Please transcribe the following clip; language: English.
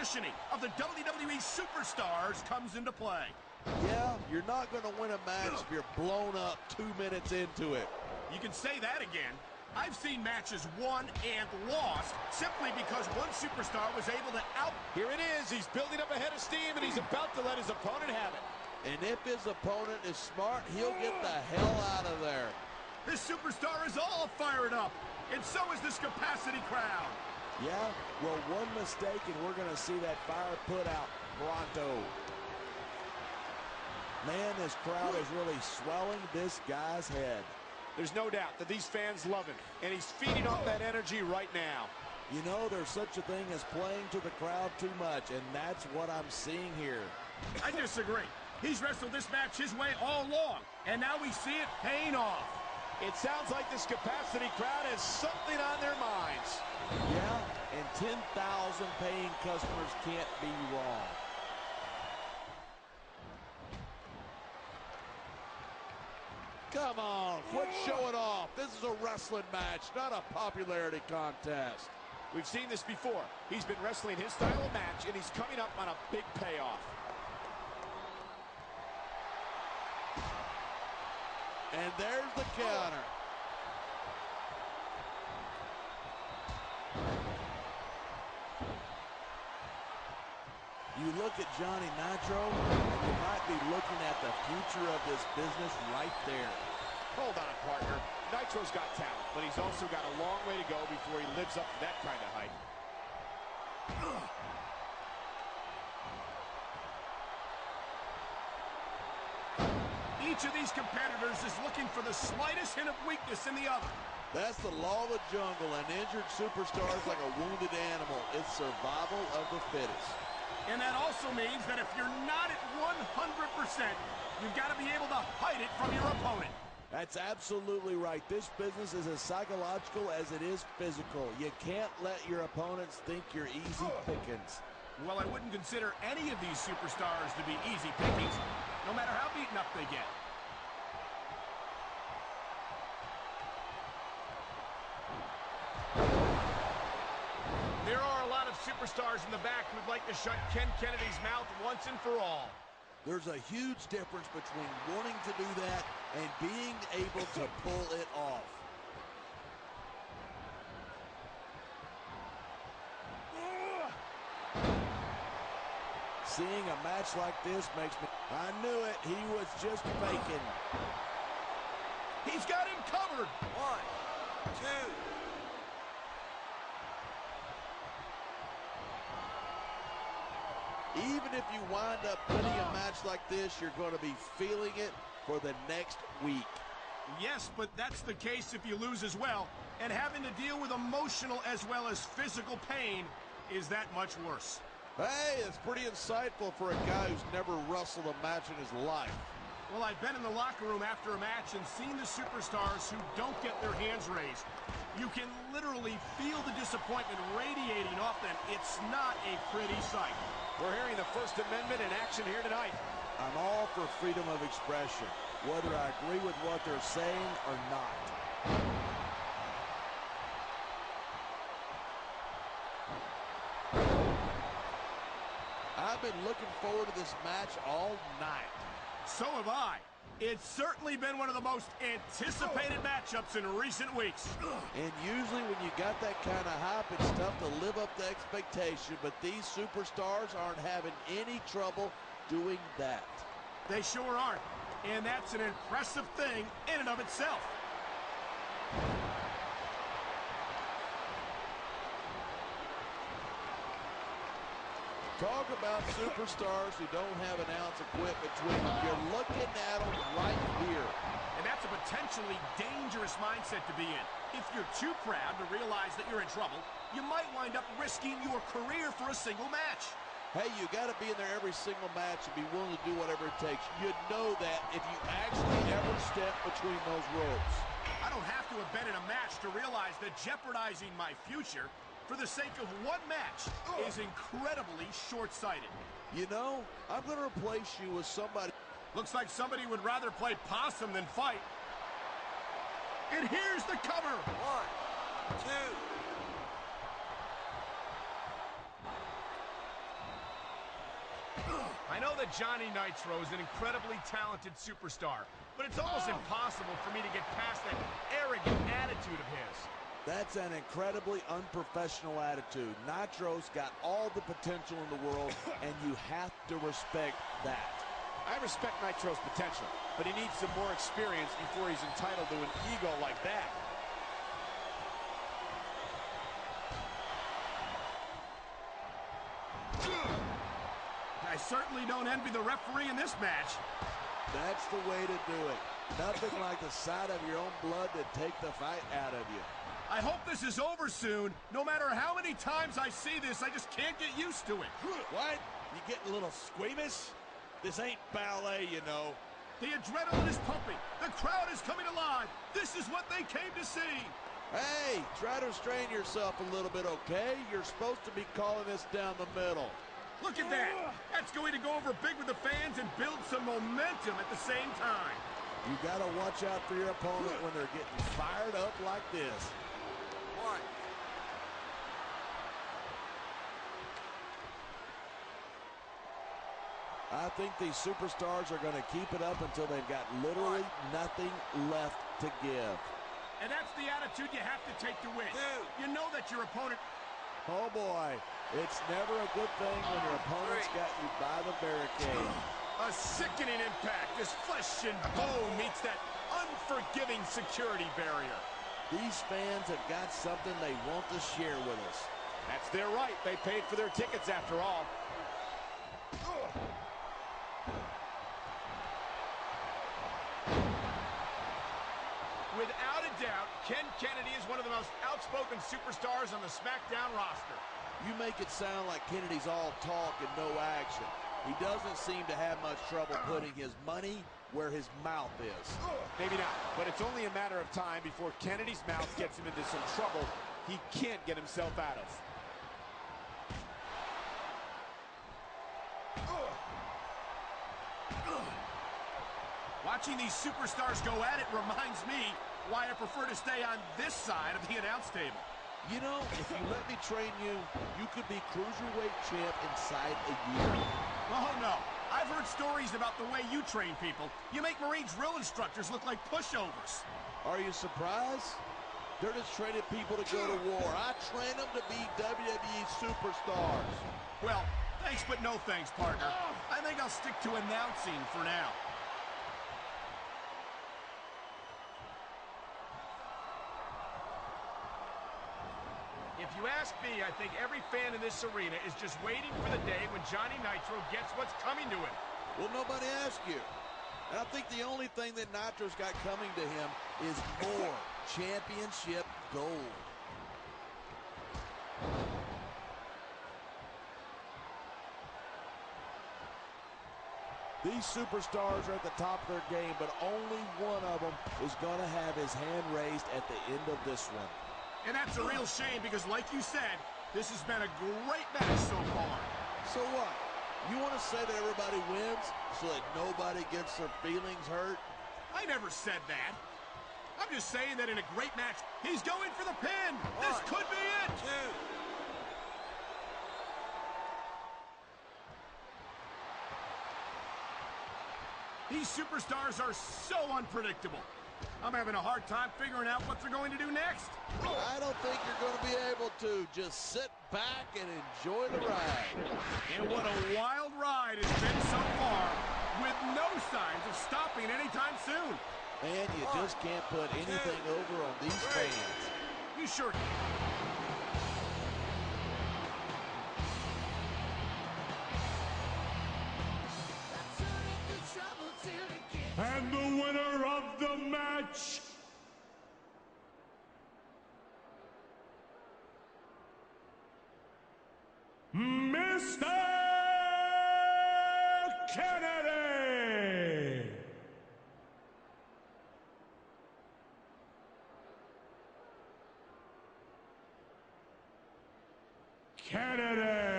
positioning of the WWE superstars comes into play. Yeah, you're not going to win a match if you're blown up 2 minutes into it. You can say that again. I've seen matches won and lost simply because one superstar was able to out... Here it is. He's building up a head of steam, and he's about to let his opponent have it. And if his opponent is smart, he'll get the hell out of there. This superstar is all fired up, and so is this capacity crowd. Yeah, well, one mistake, and we're going to see that fire put out pronto. Man, this crowd is really swelling this guy's head. There's no doubt that these fans love him, and he's feeding off that energy right now. You know, there's such a thing as playing to the crowd too much, and that's what I'm seeing here. I disagree. He's wrestled this match his way all along, and now we see it paying off. It sounds like this capacity crowd has something on their minds. Yeah, and 10,000 paying customers can't be wrong. Come on, quit showing off. This is a wrestling match, not a popularity contest. We've seen this before. He's been wrestling his style of match, and he's coming up on a big payoff. And there's the counter. You look at Johnny Nitro, and you might be looking at the future of this business right there. Hold on, partner. Nitro's got talent, but he's also got a long way to go before he lives up to that kind of hype. Each of these competitors is looking for the slightest hint of weakness in the other. That's the law of the jungle. An injured superstar is like a wounded animal. It's survival of the fittest. And that also means that if you're not at 100%, you've got to be able to hide it from your opponent. That's absolutely right. This business is as psychological as it is physical. You can't let your opponents think you're easy pickings. Well, I wouldn't consider any of these superstars to be easy pickings, no matter how beaten up they get. There are a lot of superstars in the back who'd like to shut Ken Kennedy's mouth once and for all. There's a huge difference between wanting to do that and being able to pull it off. Seeing a match like this makes me... I knew it. He was just faking. He's got him covered. 1, 2. Even if you wind up winning a match like this, you're going to be feeling it for the next week. Yes, but that's the case if you lose as well. And having to deal with emotional as well as physical pain is that much worse. Hey, it's pretty insightful for a guy who's never wrestled a match in his life. Well, I've been in the locker room after a match and seen the superstars who don't get their hands raised. You can literally feel the disappointment radiating off them. It's not a pretty sight. We're hearing the First Amendment in action here tonight. I'm all for freedom of expression, whether I agree with what they're saying or not. I've been looking forward to this match all night. So have I. It's certainly been one of the most anticipated matchups in recent weeks. And usually when you got that kind of hype, it's tough to live up to expectation, but these superstars aren't having any trouble doing that. They sure aren't, and that's an impressive thing in and of itself. Talk about superstars who don't have an ounce of quit between them. You're looking at them right here. And that's a potentially dangerous mindset to be in. If you're too proud to realize that you're in trouble, you might wind up risking your career for a single match. Hey, you got to be in there every single match and be willing to do whatever it takes. You know that if you actually ever step between those ropes. I don't have to have been in a match to realize that jeopardizing my future for the sake of one match is incredibly short-sighted. You know, I'm going to replace you with somebody. Looks like somebody would rather play possum than fight. And here's the cover. 1, 2. I know that Johnny Nitro is an incredibly talented superstar, but it's almost impossible for me to get past that arrogant attitude of his. That's an incredibly unprofessional attitude. Nitro's got all the potential in the world, and you have to respect that. I respect Nitro's potential, but he needs some more experience before he's entitled to an ego like that. I certainly don't envy the referee in this match. That's the way to do it. Nothing like the sight of your own blood to take the fight out of you. I hope this is over soon. No matter how many times I see this, I just can't get used to it. What? You getting a little squeamish? This ain't ballet, you know. The adrenaline is pumping. The crowd is coming alive. This is what they came to see. Hey, try to restrain yourself a little bit, okay? You're supposed to be calling this down the middle. Look at that. That's going to go over big with the fans and build some momentum at the same time. You got to watch out for your opponent when they're getting fired up like this. 1. I think these superstars are going to keep it up until they've got literally nothing left to give. And that's the attitude you have to take to win. 2. You know that your opponent... Oh, boy. It's never a good thing when your opponent's 3. got you by the barricade. A sickening impact as flesh and bone meets that unforgiving security barrier. These fans have got something they want to share with us. That's their right. They paid for their tickets after all. Without a doubt, Ken Kennedy is one of the most outspoken superstars on the SmackDown roster. You make it sound like Kennedy's all talk and no action. He doesn't seem to have much trouble putting his money where his mouth is. Maybe not, but it's only a matter of time before Kennedy's mouth gets him into some trouble he can't get himself out of. Watching these superstars go at it reminds me why I prefer to stay on this side of the announce table. You know, if you let me train you, you could be cruiserweight champ inside a year. Oh, no. I've heard stories about the way you train people. You make Marine drill instructors look like pushovers. Are you surprised? They're just training people to go to war. I train them to be WWE superstars. Well, thanks but no thanks, partner. I think I'll stick to announcing for now. If you ask me, I think every fan in this arena is just waiting for the day when Johnny Nitro gets what's coming to him. Well, nobody asked you. And I think the only thing that Nitro's got coming to him is more championship gold. These superstars are at the top of their game, but only one of them is going to have his hand raised at the end of this one. And that's a real shame because, like you said, this has been a great match so far. So what? You want to say that everybody wins so that nobody gets their feelings hurt? I never said that. I'm just saying that in a great match, he's going for the pin. This could be it. 2. These superstars are so unpredictable. I'm having a hard time figuring out what they're going to do next. I don't think you're going to be able to. Just sit back and enjoy the ride. And what a wild ride it's been so far, with no signs of stopping anytime soon. And you just can't put anything over on these fans. You sure can. And the winner of the match, Mr. Kennedy! Kennedy!